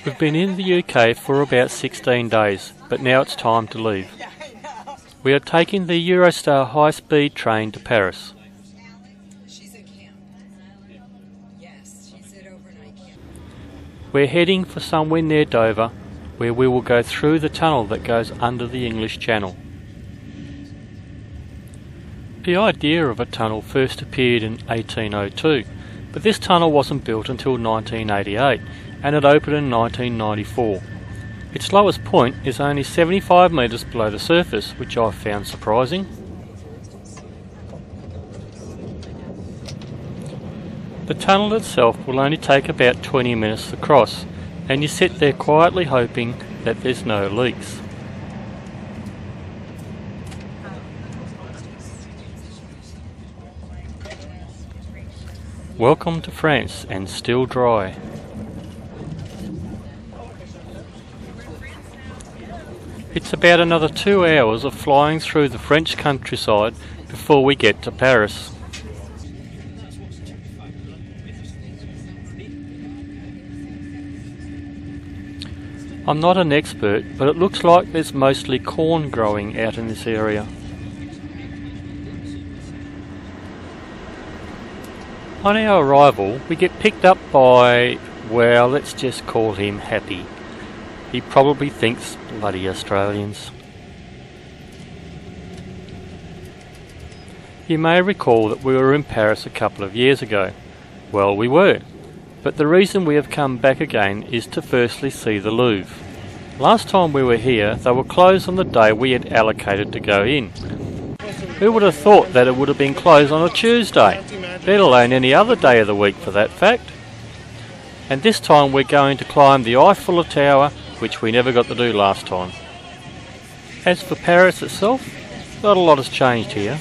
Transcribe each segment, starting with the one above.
We've been in the UK for about 16 days, but now it's time to leave. We are taking the Eurostar high-speed train to Paris. We're heading for somewhere near Dover, where we will go through the tunnel that goes under the English Channel. The idea of a tunnel first appeared in 1802, but this tunnel wasn't built until 1988, and it opened in 1994. Its lowest point is only 75 metres below the surface, which I found surprising. The tunnel itself will only take about 20 minutes to cross, and you sit there quietly hoping that there's no leaks. Welcome to France, and still dry. It's about another 2 hours of flying through the French countryside before we get to Paris. I'm not an expert, but it looks like there's mostly corn growing out in this area. On our arrival, we get picked up by, well, let's just call him Happy. He probably thinks bloody Australians. You may recall that we were in Paris a couple of years ago. Well, we were. But the reason we have come back again is to firstly see the Louvre. Last time we were here, they were closed on the day we had allocated to go in. Who would have thought that it would have been closed on a Tuesday, let alone any other day of the week for that fact? And this time we're going to climb the Eiffel Tower, which we never got to do last time. As for Paris itself, not a lot has changed here.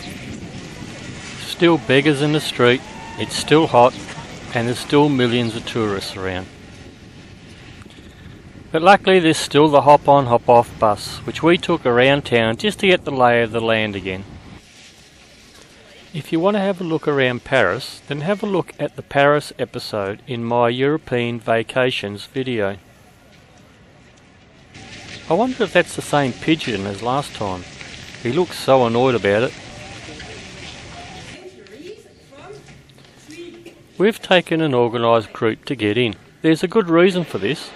Still beggars in the street, it's still hot, and there's still millions of tourists around. But luckily there's still the hop-on hop-off bus, which we took around town just to get the lay of the land again. If you want to have a look around Paris, then have a look at the Paris episode in my European Vacations video. I wonder if that's the same pigeon as last time. He looks so annoyed about it. We've taken an organised group to get in. There's a good reason for this.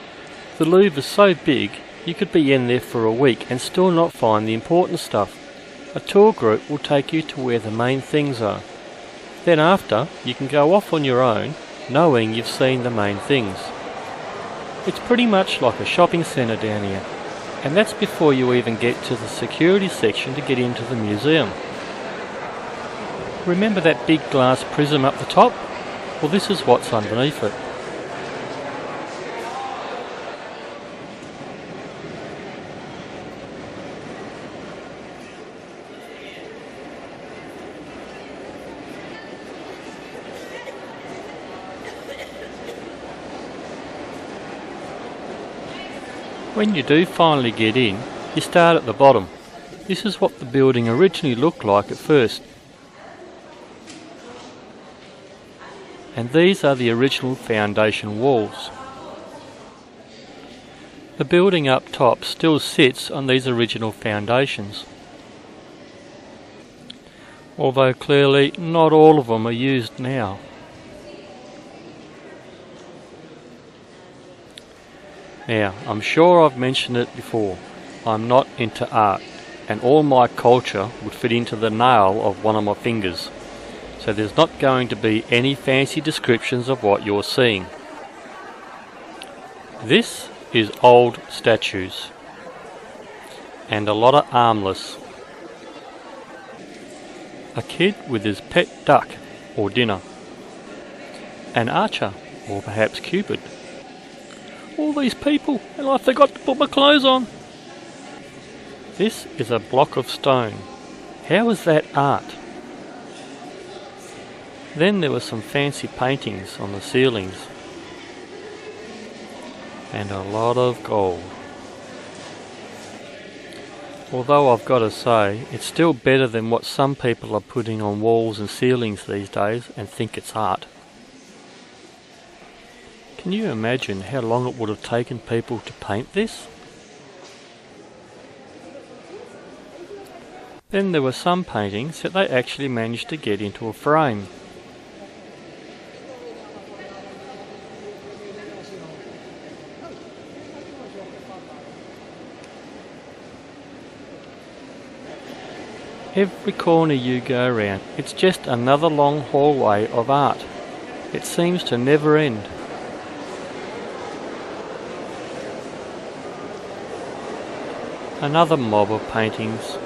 The Louvre is so big, you could be in there for a week and still not find the important stuff. A tour group will take you to where the main things are. Then after, you can go off on your own, knowing you've seen the main things. It's pretty much like a shopping centre down here. And that's before you even get to the security section to get into the museum. Remember that big glass prism up the top? Well, this is what's underneath it. When you do finally get in, you start at the bottom. This is what the building originally looked like at first. And these are the original foundation walls. The building up top still sits on these original foundations. Although clearly not all of them are used now. Now, I'm sure I've mentioned it before, I'm not into art, and all my culture would fit into the nail of one of my fingers, so there's not going to be any fancy descriptions of what you're seeing. This is old statues, and a lot of armless. A kid with his pet duck, or dinner. An archer, or perhaps Cupid. All these people, and I forgot to put my clothes on. This is a block of stone. How is that art? Then there were some fancy paintings on the ceilings. And a lot of gold. Although I've got to say, it's still better than what some people are putting on walls and ceilings these days and think it's art. Can you imagine how long it would have taken people to paint this? Then there were some paintings that they actually managed to get into a frame. Every corner you go around, it's just another long hallway of art. It seems to never end. Another mob of paintings.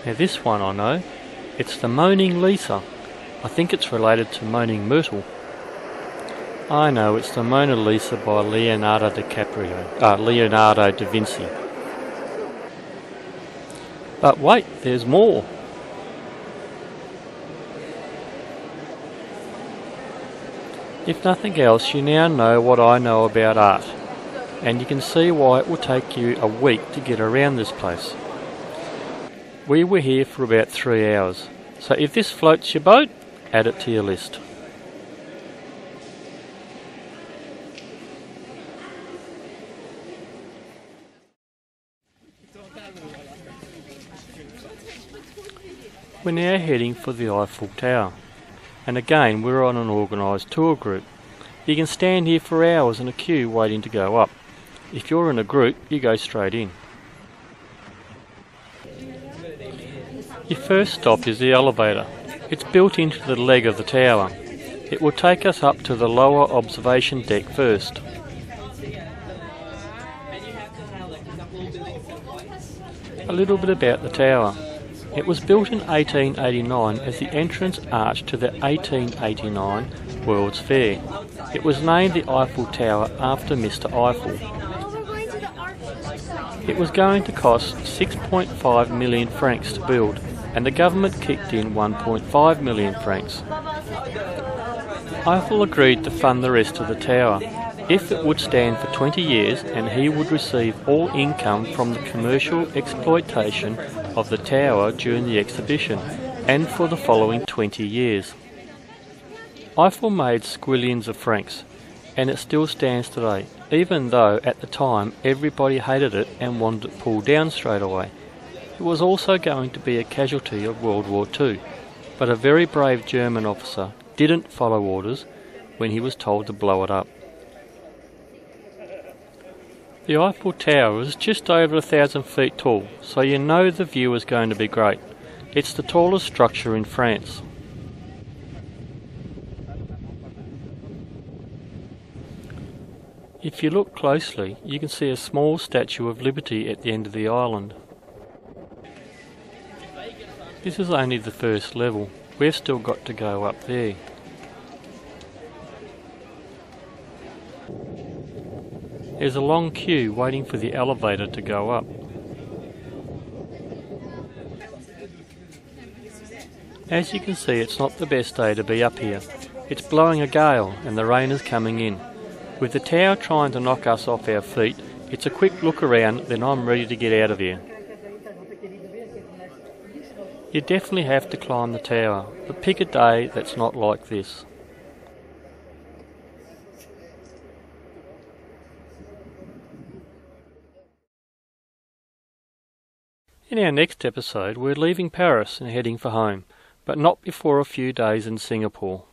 Now this one I know, it's the Moaning Lisa. I think it's related to Moaning Myrtle. I know, it's the Mona Lisa by Leonardo da Vinci. But wait, there's more. If nothing else, you now know what I know about art, and you can see why it will take you a week to get around this place. We were here for about 3 hours, so if this floats your boat, add it to your list. We're now heading for the Eiffel Tower, and again we're on an organised tour group. You can stand here for hours in a queue waiting to go up. If you're in a group, you go straight in. Your first stop is the elevator. It's built into the leg of the tower. It will take us up to the lower observation deck first. A little bit about the tower. It was built in 1889 as the entrance arch to the 1889 World's Fair. It was named the Eiffel Tower after Mr. Eiffel. It was going to cost 6.5 million francs to build, and the government kicked in 1.5 million francs. Eiffel agreed to fund the rest of the tower if it would stand for 20 years, and he would receive all income from the commercial exploitation of the tower during the exhibition and for the following 20 years. Eiffel made squillions of francs, and it still stands today, even though at the time everybody hated it and wanted it pulled down straight away. It was also going to be a casualty of World War II, but a very brave German officer didn't follow orders when he was told to blow it up. The Eiffel Tower is just over 1,000 feet tall, so you know the view is going to be great. It's the tallest structure in France. If you look closely, you can see a small Statue of Liberty at the end of the island. This is only the first level. We've still got to go up there. There's a long queue waiting for the elevator to go up. As you can see, it's not the best day to be up here. It's blowing a gale and the rain is coming in. With the tower trying to knock us off our feet, it's a quick look around, then I'm ready to get out of here. You definitely have to climb the tower, but pick a day that's not like this. In our next episode, we're leaving Paris and heading for home, but not before a few days in Singapore.